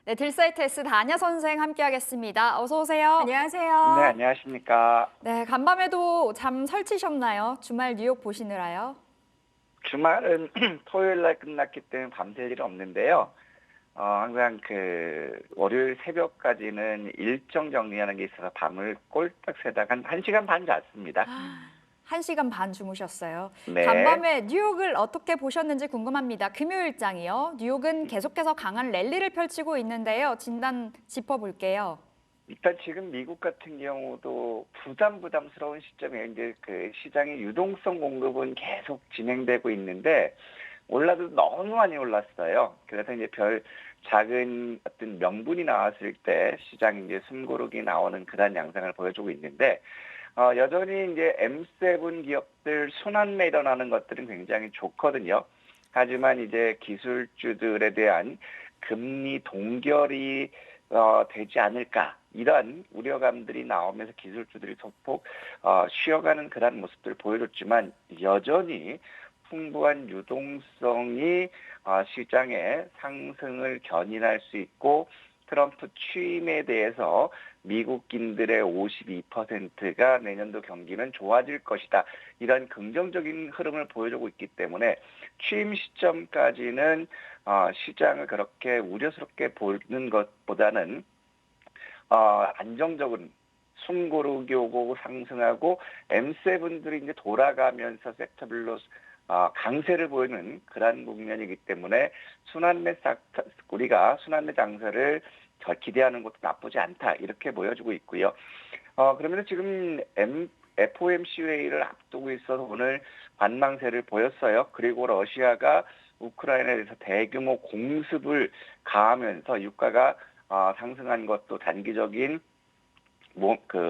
네, 딜사이트 S 다냐 선생 함께하겠습니다. 어서 오세요. 네, 안녕하세요. 안녕하십니까. 네, 간밤에도 잠 설치셨나요? 주말 뉴욕 보시느라요? 주말은 토요일 날 끝났기 때문에 밤샐 일은 없는데요. 항상 월요일 새벽까지는 일정 정리하는 게 있어서 밤을 꼴딱 새다가 한 1시간 반 잤습니다. 1시간 반 주무셨어요. 네. 간밤에 뉴욕을 어떻게 보셨는지 궁금합니다. 금요일장이요. 뉴욕은 계속해서 강한 랠리를 펼치고 있는데요. 진단 짚어볼게요. 일단 지금 미국 같은 경우도 부담스러운 시점에 이제 시장의 유동성 공급은 계속 진행되고 있는데 올라도 너무 많이 올랐어요. 그래서 이제 작은 어떤 명분이 나왔을 때 시장이 이제 숨고르기 나오는 그런 양상을 보여주고 있는데 여전히 이제 M7 기업들 순환매 일어나는 것들은 굉장히 좋거든요. 하지만 이제 기술주들에 대한 금리 동결이 되지 않을까 이런 우려감들이 나오면서 기술주들이 소폭 쉬어가는 그런 모습들을 보여줬지만 여전히 풍부한 유동성이 시장의 상승을 견인할 수 있고 트럼프 취임에 대해서 미국인들의 52%가 내년도 경기는 좋아질 것이다. 이런 긍정적인 흐름을 보여주고 있기 때문에 취임 시점까지는 시장을 그렇게 우려스럽게 보는 것보다는 안정적인 숨고르기 오고 상승하고 M7들이 이제 돌아가면서 섹터별로 강세를 보이는 그런 국면이기 때문에 우리가 순환매 장세를 기대하는 것도 나쁘지 않다 이렇게 보여주고 있고요. 그러면 지금 FOMC 회의를 앞두고 있어서 오늘 관망세를 보였어요. 그리고 러시아가 우크라이나에 대해서 대규모 공습을 가하면서 유가가 상승한 것도 단기적인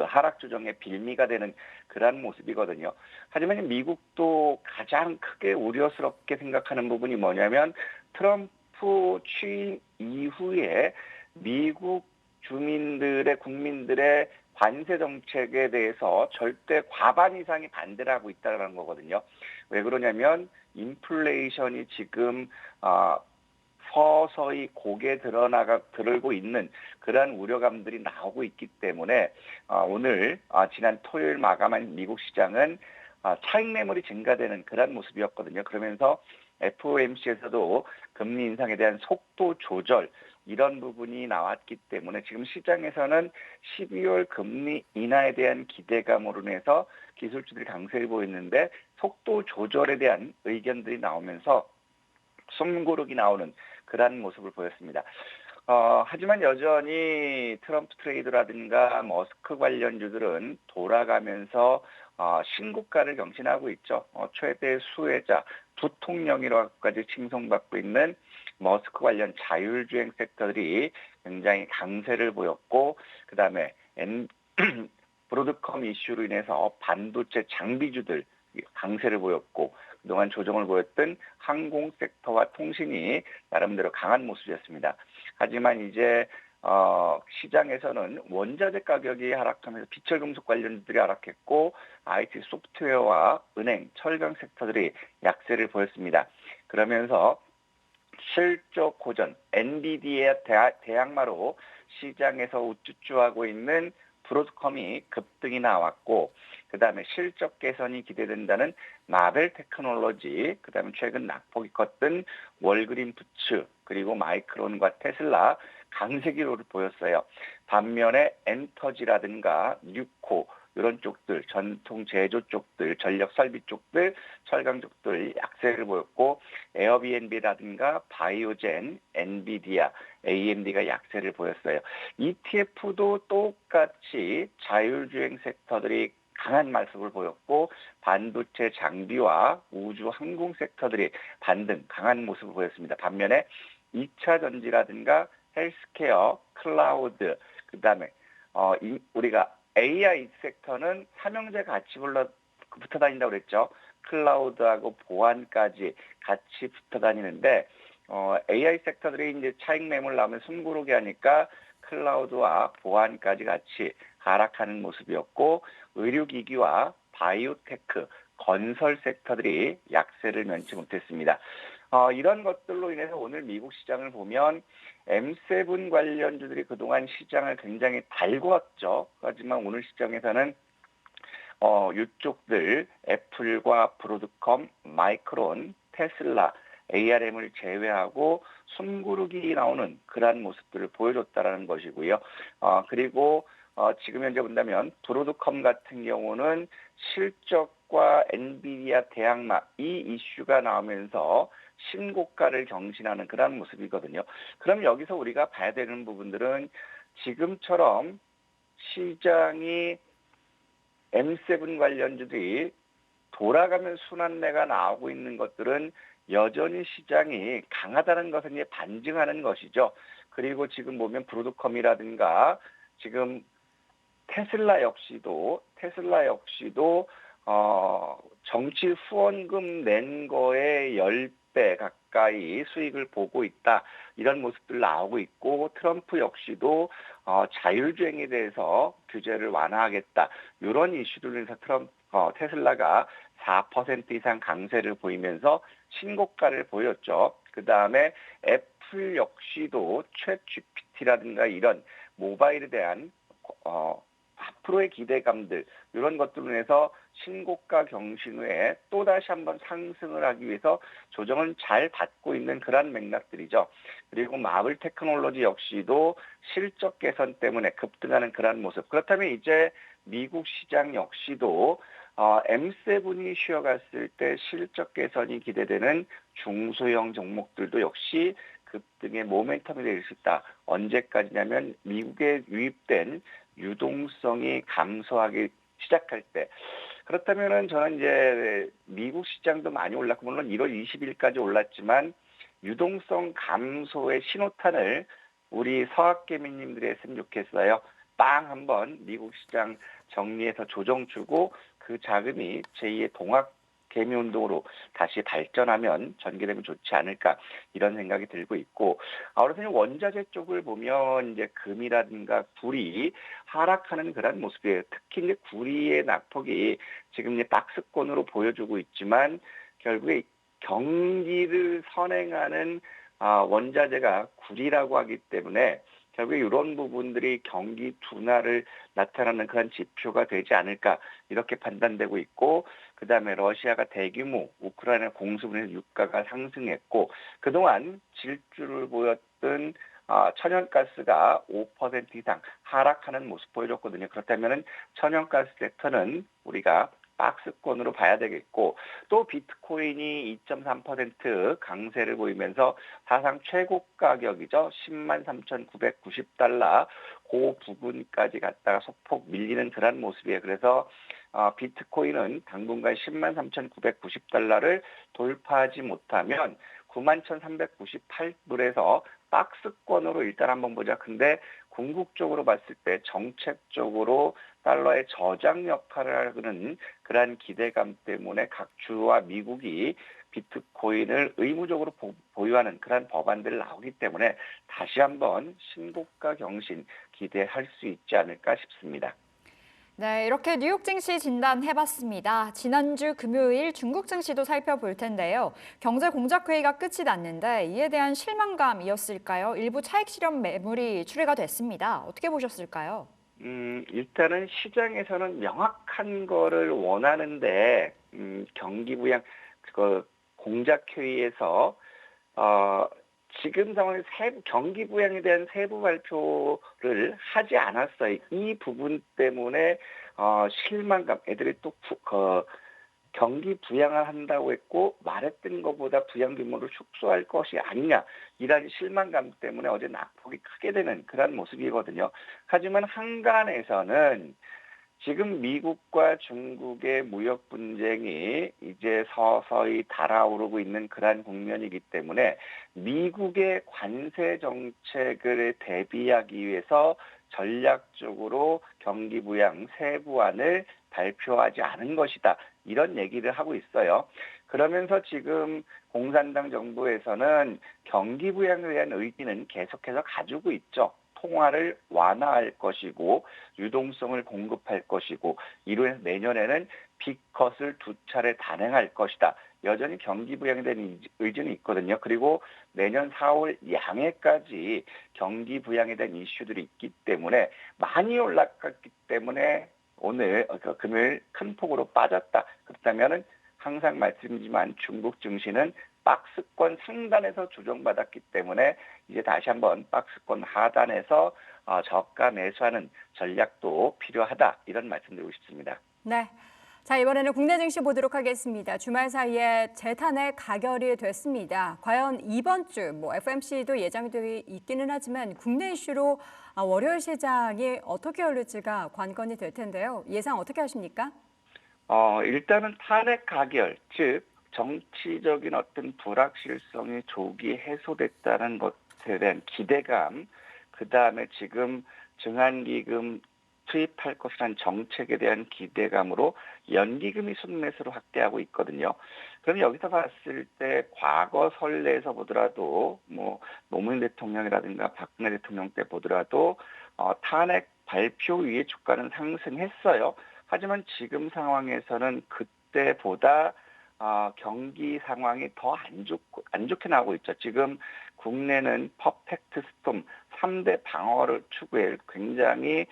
하락 조정의 빌미가 되는 그러한 모습이거든요. 하지만 미국도 가장 크게 우려스럽게 생각하는 부분이 뭐냐면 트럼프 취임 이후에 미국 국민들의 관세 정책에 대해서 절대 과반 이상이 반대를 하고 있다는 거거든요. 왜 그러냐면 인플레이션이 지금 서서히 고개 들고 있는 그러한 우려감들이 나오고 있기 때문에 오늘 지난 토요일 마감한 미국 시장은 차익 매물이 증가되는 그런 모습이었거든요. 그러면서 FOMC에서도 금리 인상에 대한 속도 조절 이런 부분이 나왔기 때문에 지금 시장에서는 12월 금리 인하에 대한 기대감으로 인해서 기술주들이 강세를 보였는데 속도 조절에 대한 의견들이 나오면서 숨고르기 나오는 그러한 모습을 보였습니다. 하지만 여전히 트럼프 트레이드라든가 머스크 관련주들은 돌아가면서 신고가를 경신하고 있죠. 최대 수혜자, 두통령이라고까지 칭송받고 있는 머스크 관련 자율주행 섹터들이 굉장히 강세를 보였고 그다음에 브로드컴 이슈로 인해서 반도체 장비주들 강세를 보였고 그동안 조정을 보였던 항공 섹터와 통신이 나름대로 강한 모습이었습니다. 하지만 이제 시장에서는 원자재 가격이 하락하면서 비철금속 관련주들이 하락했고 IT 소프트웨어와 은행, 철강 섹터들이 약세를 보였습니다. 그러면서 실적 고전, 엔비디아 대항마로 시장에서 우쭈쭈하고 있는 브로드컴이 급등이 나왔고 그다음에 실적 개선이 기대된다는 마벨 테크놀로지, 그다음에 최근 낙폭이 컸던 월그린 푸츠, 그리고 마이크론과 테슬라 강세기로를 보였어요. 반면에 엔터지라든가 뉴코 이런 쪽들, 전통 제조 쪽들, 전력 설비 쪽들, 철강 쪽들 약세를 보였고 에어비앤비라든가 바이오젠, 엔비디아, AMD가 약세를 보였어요. ETF도 똑같이 자율주행 섹터들이 강한 말씀을 보였고 반도체 장비와 우주 항공 섹터들이 반등 강한 모습을 보였습니다. 반면에 2차 전지라든가 헬스케어, 클라우드, 그다음에 우리가 AI 섹터는 삼형제 같이 붙어 다닌다고 그랬죠. 클라우드하고 보안까지 같이 붙어 다니는데 AI 섹터들이 이제 차익 매물 나오면 숨고르게 하니까 클라우드와 보안까지 같이 하락하는 모습이었고 의료기기와 바이오테크, 건설 섹터들이 약세를 면치 못했습니다. 이런 것들로 인해서 오늘 미국 시장을 보면 M7 관련주들이 그동안 시장을 굉장히 달궜죠. 하지만 오늘 시장에서는 이쪽들 애플과 브로드컴, 마이크론, 테슬라, ARM을 제외하고 숨구르기 나오는 그러한 모습들을 보여줬다라는 것이고요. 그리고 지금 현재 본다면 브로드컴 같은 경우는 실적과 엔비디아 대항마 이 이슈가 나오면서 신고가를 경신하는 그런 모습이거든요. 그럼 여기서 우리가 봐야 되는 부분들은 지금처럼 시장이 M7 관련주들이 돌아가면 순환매가 나오고 있는 것들은 여전히 시장이 강하다는 것을 이제 반증하는 것이죠. 그리고 지금 보면 브로드컴이라든가 지금 테슬라 역시도 정치 후원금 낸 거에 10배 가까이 수익을 보고 있다. 이런 모습들 나오고 있고 트럼프 역시도 자율주행에 대해서 규제를 완화하겠다. 이런 이슈들로 인해서 테슬라가 4% 이상 강세를 보이면서 신고가를 보였죠. 그 다음에 애플 역시도 챗 GPT라든가 이런 모바일에 대한 앞으로의 기대감들 이런 것들로 인해서 신고가 경신 후에 또다시 한번 상승을 하기 위해서 조정을 잘 받고 있는 그런 맥락들이죠. 그리고 마블 테크놀로지 역시도 실적 개선 때문에 급등하는 그런 모습. 그렇다면 이제 미국 시장 역시도 M7이 쉬어갔을 때 실적 개선이 기대되는 중소형 종목들도 역시 급등의 모멘텀이 될 수 있다. 언제까지냐면 미국에 유입된 유동성이 감소하기 시작할 때. 그렇다면은 저는 이제 미국 시장도 많이 올랐고 물론 1월 20일까지 올랐지만 유동성 감소의 신호탄을 우리 서학개미님들이 했으면 좋겠어요. 빵 한번 미국 시장 정리해서 조정 주고 그 자금이 제2의 동학 개미 운동으로 다시 발전하면 전개되면 좋지 않을까 이런 생각이 들고 있고 그래서 원자재 쪽을 보면 이제 금이라든가 구리 하락하는 그런 모습이에요. 특히 이제 구리의 낙폭이 지금 이제 박스권으로 보여주고 있지만 결국에 경기를 선행하는 원자재가 구리라고 하기 때문에 결국에 이런 부분들이 경기 둔화를 나타나는 그런 지표가 되지 않을까 이렇게 판단되고 있고 그다음에 러시아가 대규모 우크라이나 공습으로 유가가 상승했고 그동안 질주를 보였던 천연가스가 5% 이상 하락하는 모습 보여줬거든요. 그렇다면 천연가스 섹터는 우리가 박스권으로 봐야 되겠고 또 비트코인이 2.3% 강세를 보이면서 사상 최고 가격이죠. 103,990달러 그 부분까지 갔다가 소폭 밀리는 그런 모습이에요. 그래서 비트코인은 당분간 103,990달러를 돌파하지 못하면 91,398불에서 박스권으로 일단 한번 보자. 근데 궁극적으로 봤을 때 정책적으로 달러의 저장 역할을 하는 그러한 기대감 때문에 각 주와 미국이 비트코인을 의무적으로 보유하는 그러한 법안들이 나오기 때문에 다시 한번 신고가 경신 기대할 수 있지 않을까 싶습니다. 네, 이렇게 뉴욕 증시 진단해봤습니다. 지난주 금요일 중국 증시도 살펴볼 텐데요. 경제 공작 회의가 끝이 났는데 이에 대한 실망감이었을까요? 일부 차익 실현 매물이 출회가 됐습니다. 어떻게 보셨을까요? 일단은 시장에서는 명확한 거를 원하는데 경기 부양 그 공작 회의에서 지금 상황에 경기 부양에 대한 세부 발표를 하지 않았어요. 이 부분 때문에 실망감, 애들이 또 경기 부양을 한다고 했고 말했던 것보다 부양 규모를 축소할 것이 아니냐 이런 실망감 때문에 어제 낙폭이 크게 되는 그런 모습이거든요. 하지만 한간에서는 지금 미국과 중국의 무역 분쟁이 이제 서서히 달아오르고 있는 그러한 국면이기 때문에 미국의 관세 정책을 대비하기 위해서 전략적으로 경기 부양 세부안을 발표하지 않은 것이다. 이런 얘기를 하고 있어요. 그러면서 지금 공산당 정부에서는 경기 부양에 대한 의지는 계속해서 가지고 있죠. 통화를 완화할 것이고 유동성을 공급할 것이고 이로 해서 내년에는 B컷을 두 차례 단행할 것이다. 여전히 경기 부양에 대한 의지는 있거든요. 그리고 내년 4월 양해까지 경기 부양에 대한 이슈들이 있기 때문에 많이 올라갔기 때문에 오늘 금요일 큰 폭으로 빠졌다. 그렇다면은 항상 말씀드리지만 중국 증시는 박스권 상단에서 조정받았기 때문에 이제 다시 한번 박스권 하단에서 저가 매수하는 전략도 필요하다. 이런 말씀드리고 싶습니다. 네. 자, 이번에는 국내 증시 보도록 하겠습니다. 주말 사이에 재탄핵 가결이 됐습니다. 과연 이번 주 FOMC도 예정이 돼 있기는 하지만 국내 이슈로 월요일 시장이 어떻게 열릴지가 관건이 될 텐데요. 예상 어떻게 하십니까? 일단은 탄핵 가결, 즉 정치적인 어떤 불확실성이 조기 해소됐다는 것에 대한 기대감, 그 다음에 지금 증안기금 투입할 것이라는 정책에 대한 기대감으로 연기금이 순매수로 확대하고 있거든요. 그럼 여기서 봤을 때 과거 선례에서 보더라도 노무현 대통령이라든가 박근혜 대통령 때 보더라도 탄핵 발표 위에 주가는 상승했어요. 하지만 지금 상황에서는 그때보다 경기 상황이 더 안 좋게 나오고 있죠. 지금 국내는 퍼펙트 스톰 3대 방어를 추구해 굉장히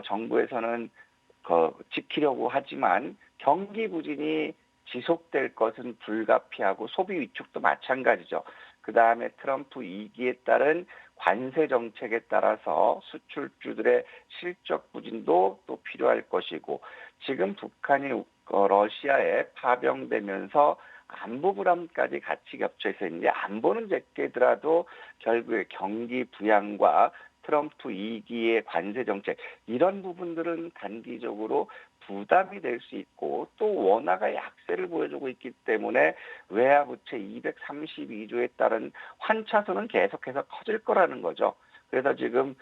정부에서는 지키려고 하지만 경기 부진이 지속될 것은 불가피하고 소비 위축도 마찬가지죠. 그 다음에 트럼프 2기에 따른 관세 정책에 따라서 수출주들의 실적 부진도 또 필요할 것이고 지금 북한이 러시아에 파병되면서 안보 불안까지 같이 겹쳐 있어 있는데 안보는 제끼더라도 결국에 경기 부양과 트럼프 2기의 관세 정책 이런 부분들은 단기적으로 부담이 될 수 있고 또 원화가 약세를 보여주고 있기 때문에 외화 부채 232조에 따른 환차손은 계속해서 커질 거라는 거죠. 그래서 지금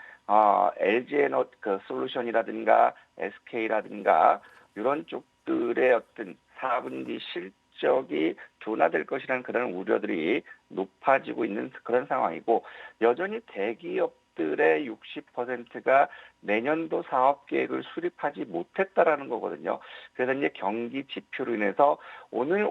LG에너지 솔루션이라든가 SK라든가 이런 쪽들의 어떤 4분기 실적이 둔화될 것이라는 그런 우려들이 높아지고 있는 그런 상황이고 여전히 대기업들의 60%가 내년도 사업 계획을 수립하지 못했다라는 거거든요. 그래서 이제 경기 지표로 인해서 오늘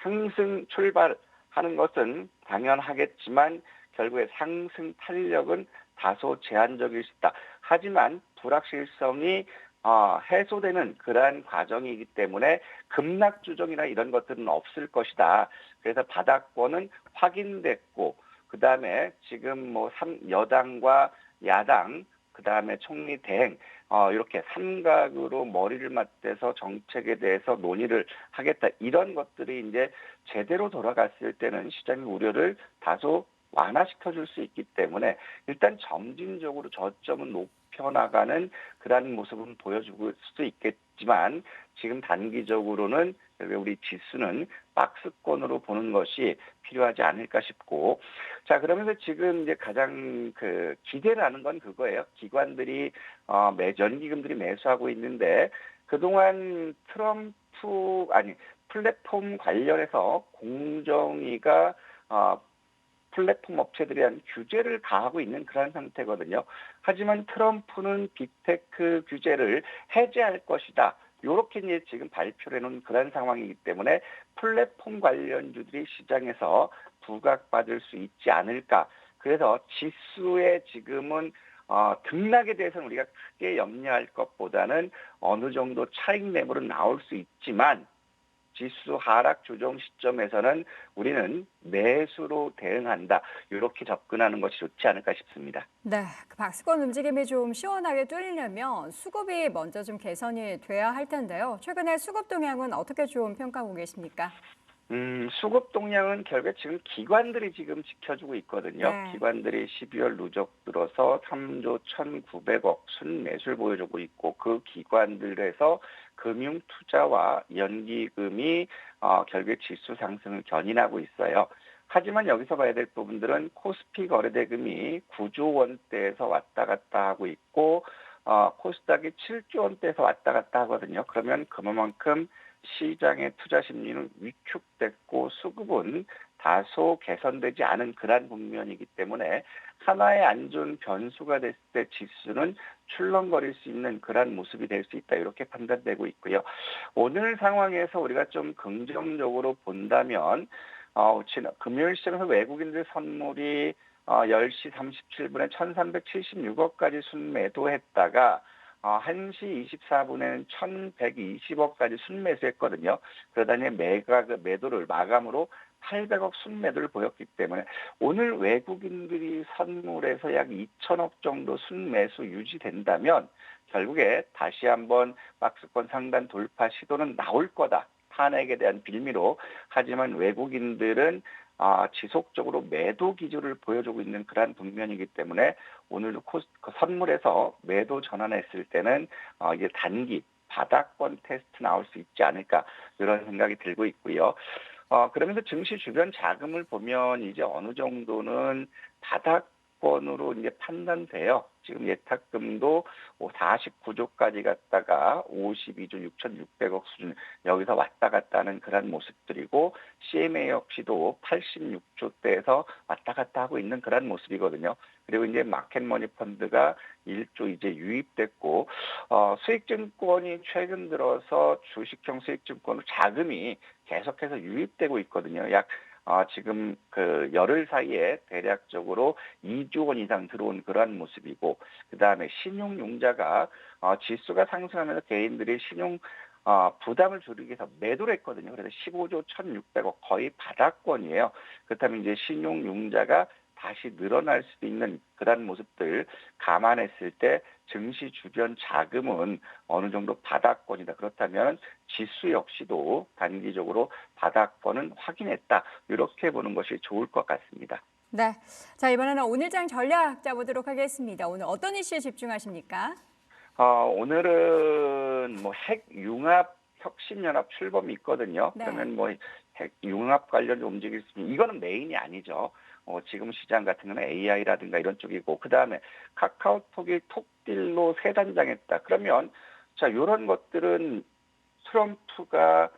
상승 출발하는 것은 당연하겠지만 결국에 상승 탄력은 다소 제한적일 수 있다. 하지만 불확실성이 해소되는 그러한 과정이기 때문에 급락 조정이나 이런 것들은 없을 것이다. 그래서 바닥권은 확인됐고 그다음에 지금 여당과 야당 그다음에 총리 대행 이렇게 삼각으로 머리를 맞대서 정책에 대해서 논의를 하겠다. 이런 것들이 이제 제대로 돌아갔을 때는 시장의 우려를 다소 완화시켜줄 수 있기 때문에 일단 점진적으로 저점은 높여나가는 그런 모습은 보여주고 수도 있겠지만 지금 단기적으로는 우리 지수는 박스권으로 보는 것이 필요하지 않을까 싶고 자 그러면서 지금 이제 가장 기대를 하는 건 그거예요. 기관들이 연기금들이 매수하고 있는데 그동안 플랫폼 관련해서 공정위가 플랫폼 업체들에 대한 규제를 가하고 있는 그런 상태거든요. 하지만 트럼프는 빅테크 규제를 해제할 것이다. 이렇게 이제 지금 발표를 해놓은 그런 상황이기 때문에 플랫폼 관련주들이 시장에서 부각받을 수 있지 않을까. 그래서 지수에 지금은 등락에 대해서는 우리가 크게 염려할 것보다는 어느 정도 차익 매물은 나올 수 있지만 지수 하락 조정 시점에서는 우리는 매수로 대응한다. 이렇게 접근하는 것이 좋지 않을까 싶습니다. 네, 그 박스권 움직임이 좀 시원하게 뚫리려면 수급이 먼저 좀 개선이 돼야 할 텐데요. 최근에 수급 동향은 어떻게 좀 평가하고 계십니까? 수급 동향은 결국에 지금 기관들이 지금 지켜주고 있거든요. 네. 기관들이 12월 누적 들어서 3조 1,900억 순매수를 보여주고 있고 그 기관들에서 금융투자와 연기금이 결국에 지수 상승을 견인하고 있어요. 하지만 여기서 봐야 될 부분들은 코스피 거래대금이 9조 원대에서 왔다 갔다 하고 있고 코스닥이 7조 원대에서 왔다 갔다 하거든요. 그러면 그만큼 시장의 투자 심리는 위축됐고 수급은 다소 개선되지 않은 그러한 국면이기 때문에 하나의 안 좋은 변수가 됐을 때 지수는 출렁거릴 수 있는 그러한 모습이 될 수 있다 이렇게 판단되고 있고요. 오늘 상황에서 우리가 좀 긍정적으로 본다면 금요일 시장에서 외국인들 선물이 10시 37분에 1376억까지 순매도했다가 1시 24분에는 1120억까지 순매수했거든요. 그러다니 매도를 마감으로 800억 순매도를 보였기 때문에 오늘 외국인들이 선물에서 약 2천억 정도 순매수 유지된다면 결국에 다시 한번 박스권 상단 돌파 시도는 나올 거다. 탄핵에 대한 빌미로. 하지만 외국인들은 지속적으로 매도 기조를 보여주고 있는 그러한 국면이기 때문에 오늘도 선물에서 매도 전환했을 때는 이게 단기 바닥권 테스트 나올 수 있지 않을까 이런 생각이 들고 있고요. 그러면서 증시 주변 자금을 보면 이제 어느 정도는 바닥권으로 이제 판단돼요. 지금 예탁금도 49조까지 갔다가 52조 6,600억 수준 여기서 왔다 갔다 하는 그런 모습들이고 CMA 역시도 86조대에서 왔다 갔다 하고 있는 그런 모습이거든요. 그리고 이제 마켓머니 펀드가 1조 이제 유입됐고 수익증권이 최근 들어서 주식형 수익증권 자금이 계속해서 유입되고 있거든요. 약 지금 그 열흘 사이에 대략적으로 2조 원 이상 들어온 그러한 모습이고 그다음에 신용융자가 지수가 상승하면서 개인들이 신용 부담을 줄이기 위해서 매도를 했거든요. 그래서 15조 1,600억 거의 바닥권이에요. 그렇다면 이제 신용융자가 다시 늘어날 수도 있는 그런 모습들 감안했을 때 증시 주변 자금은 어느 정도 바닥권이다. 그렇다면 지수 역시도 단기적으로 바닥권은 확인했다. 이렇게 보는 것이 좋을 것 같습니다. 네. 자, 이번에는 오늘장 전략 짜보도록 하겠습니다. 오늘 어떤 이슈에 집중하십니까? 오늘은 핵융합 혁신연합 출범이 있거든요. 네. 그러면 핵융합 관련 움직일 수 있는 이거는 메인이 아니죠. 지금 시장 같은 경우는 AI라든가 이런 쪽이고 그다음에 카카오톡이 톡딜로 세 단장했다. 그러면 자 이런 것들은 트럼프가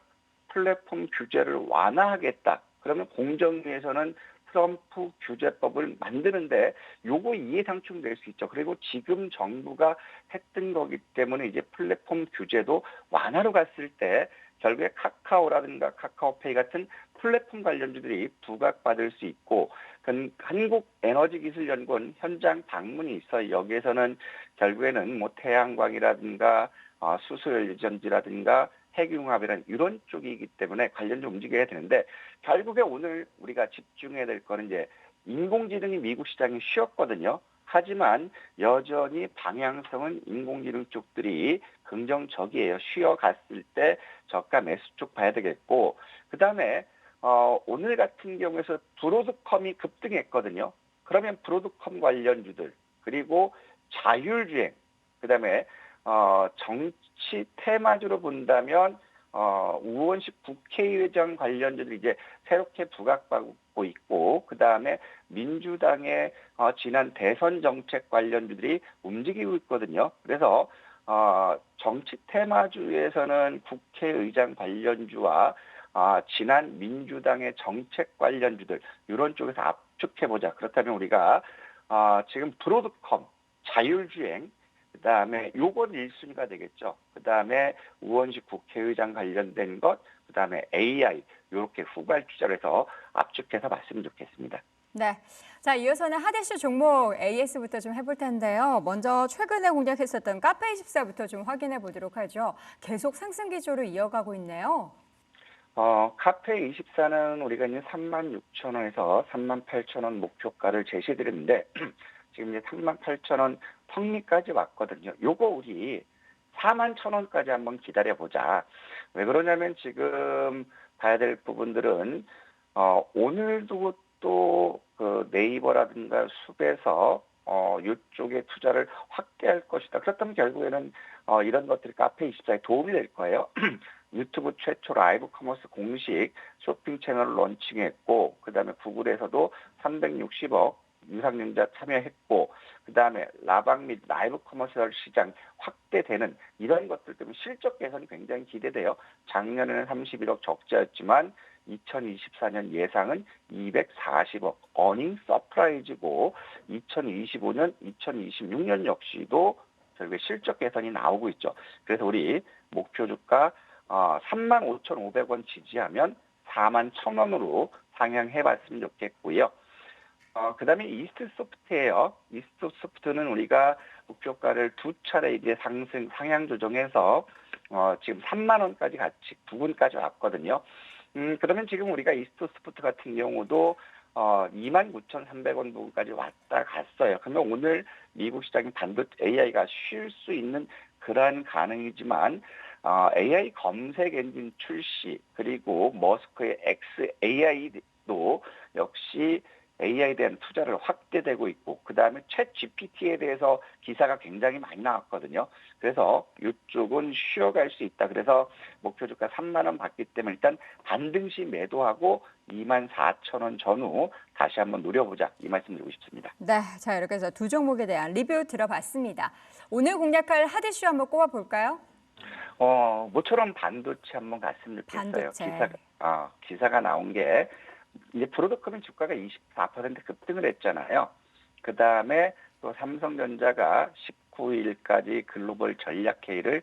플랫폼 규제를 완화하겠다. 그러면 공정위에서는 트럼프 규제법을 만드는데 요거 이해상충될 수 있죠. 그리고 지금 정부가 했던 거기 때문에 이제 플랫폼 규제도 완화로 갔을 때 결국에 카카오라든가 카카오페이 같은 플랫폼 관련주들이 부각받을 수 있고 한국에너지기술연구원 현장 방문이 있어요. 여기에서는 결국에는 태양광이라든가 수소연료전지라든가 핵융합이라는 이런 쪽이기 때문에 관련주 움직여야 되는데 결국에 오늘 우리가 집중해야 될 거는 이제 인공지능이 미국 시장이 쉬었거든요. 하지만 여전히 방향성은 인공지능 쪽들이 긍정적이에요. 쉬어갔을 때 저가 매수 쪽 봐야 되겠고 그다음에 오늘 같은 경우에서 브로드컴이 급등했거든요. 그러면 브로드컴 관련주들 그리고 자율주행 그다음에 정치 테마주로 본다면 우원식 국회의장 관련주들이 이제 새롭게 부각받고 있고 그다음에 민주당의 지난 대선 정책 관련주들이 움직이고 있거든요. 그래서 정치 테마주에서는 국회의장 관련주와 지난 민주당의 정책 관련주들 이런 쪽에서 압축해보자. 그렇다면 우리가 지금 브로드컴, 자율주행 그다음에 요건 1순위가 되겠죠. 그다음에 우원식 국회의장 관련된 것, 그다음에 AI 이렇게 후발주자로 해서 압축해서 봤으면 좋겠습니다. 네. 자, 이어서는 핫이슈 종목 AS부터 좀 해볼 텐데요. 먼저 최근에 공략했었던 카페24부터 좀 확인해 보도록 하죠. 계속 상승 기조로 이어가고 있네요. 카페24는 우리가 이제 36,000원에서 38,000원 목표가를 제시드렸는데 지금 이제 38,000원 턱밑까지 왔거든요. 요거 우리 41,000원까지 한번 기다려보자. 왜 그러냐면 지금 봐야 될 부분들은 오늘도 또 그 네이버라든가 숲에서 이쪽에 투자를 확대할 것이다. 그렇다면 결국에는 이런 것들이 카페24에 도움이 될 거예요. 유튜브 최초 라이브 커머스 공식 쇼핑 채널을 런칭했고 그다음에 구글에서도 360억 유상증자 참여했고 그다음에 라방 및 라이브 커머셜 시장 확대되는 이런 것들 때문에 실적 개선이 굉장히 기대돼요. 작년에는 31억 적자였지만 2024년 예상은 240억, 어닝 서프라이즈고 2025년, 2026년 역시도 결국에 실적 개선이 나오고 있죠. 그래서 우리 목표 주가 35,500원 지지하면 41,000원으로 상향해봤으면 좋겠고요. 그다음에 이스트소프트예요. 이스트소프트는 우리가 목표가를 두 차례 이제 상향 조정해서 지금 3만 원까지 같이 부근까지 왔거든요. 그러면 지금 우리가 이스트소프트 같은 경우도 29,300원 부근까지 왔다 갔어요. 그러면 오늘 미국 시장이 반도체 AI가 쉴 수 있는 그러한 가능이지만 AI 검색 엔진 출시 그리고 머스크의 XAI도 역시 AI에 대한 투자를 확대되고 있고 그다음에 챗 GPT에 대해서 기사가 굉장히 많이 나왔거든요. 그래서 이쪽은 쉬어갈 수 있다. 그래서 목표 주가 3만 원 받기 때문에 일단 반등시 매도하고 24,000원 전후 다시 한번 노려보자. 이 말씀 드리고 싶습니다. 네, 자 이렇게 해서 두 종목에 대한 리뷰 들어봤습니다. 오늘 공략할 핫 이슈 한번 꼽아볼까요? 모처럼 반도체 한번 갔으면 좋겠어요. 반도체. 기사가 나온 게 이제 브로드컴의 주가가 24% 급등을 했잖아요. 그 다음에 또 삼성전자가 19일까지 글로벌 전략회의를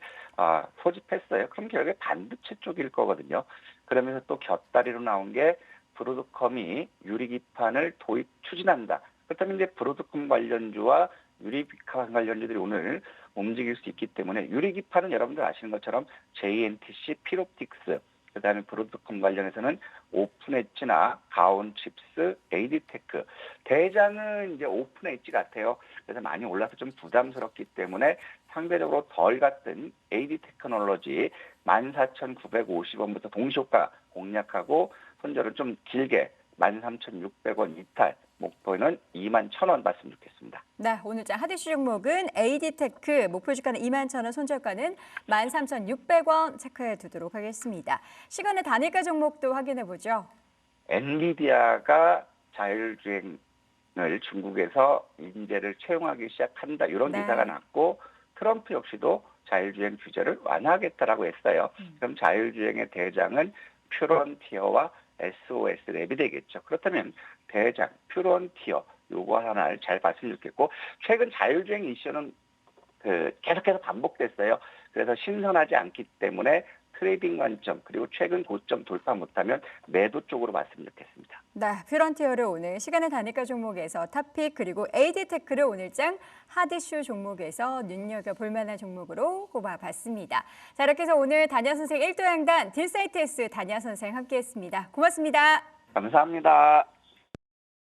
소집했어요. 그럼 결국에 반도체 쪽일 거거든요. 그러면서 또 곁다리로 나온 게 브로드컴이 유리기판을 도입 추진한다. 그렇다면 이제 브로드컴 관련주와 유리기판 관련주들이 오늘 움직일 수 있기 때문에 유리기판은 여러분들 아시는 것처럼 JNTC, 필옵틱스, 그다음에 브로드컴 관련해서는 오픈엣지나 가온칩스, AD테크 대장은 이제 오픈엣지 같아요. 그래서 많이 올라서 좀 부담스럽기 때문에 상대적으로 덜 갔던 AD테크놀로지 14,950원부터 동시효과 공략하고 손절은 좀 길게 13,600원 이탈, 목표는 21,000원 봤으면 좋겠습니다. 네, 오늘자 핫 이슈 종목은 AD테크, 목표 주가는 21,000원, 손절가는 13,600원 체크해 두도록 하겠습니다. 시간의 단일가 종목도 확인해 보죠. 엔비디아가 자율주행을 중국에서 인재를 채용하기 시작한다. 이런 네. 기사가 났고 트럼프 역시도 자율주행 규제를 완화하겠다라고 했어요. 그럼 자율주행의 대장은 퓨런티어와 SOS 랩이 되겠죠. 그렇다면 대장, 퓨런티어 요거 하나를 잘 봤으면 좋겠고 최근 자율주행 이슈는 계속해서 반복됐어요. 그래서 신선하지 않기 때문에 트레이딩 관점 그리고 최근 고점 돌파 못하면 매도 쪽으로 봤으면 좋겠습니다. 네, 퓨런티어를 오늘 시간의 단일가 종목에서 탑픽 그리고 AD테크를 오늘장 핫 이슈 종목에서 눈여겨볼 만한 종목으로 꼽아봤습니다. 자, 이렇게 해서 오늘 다니아 선생 1도 양단 딜사이트S 다니아 선생 함께했습니다. 고맙습니다. 감사합니다.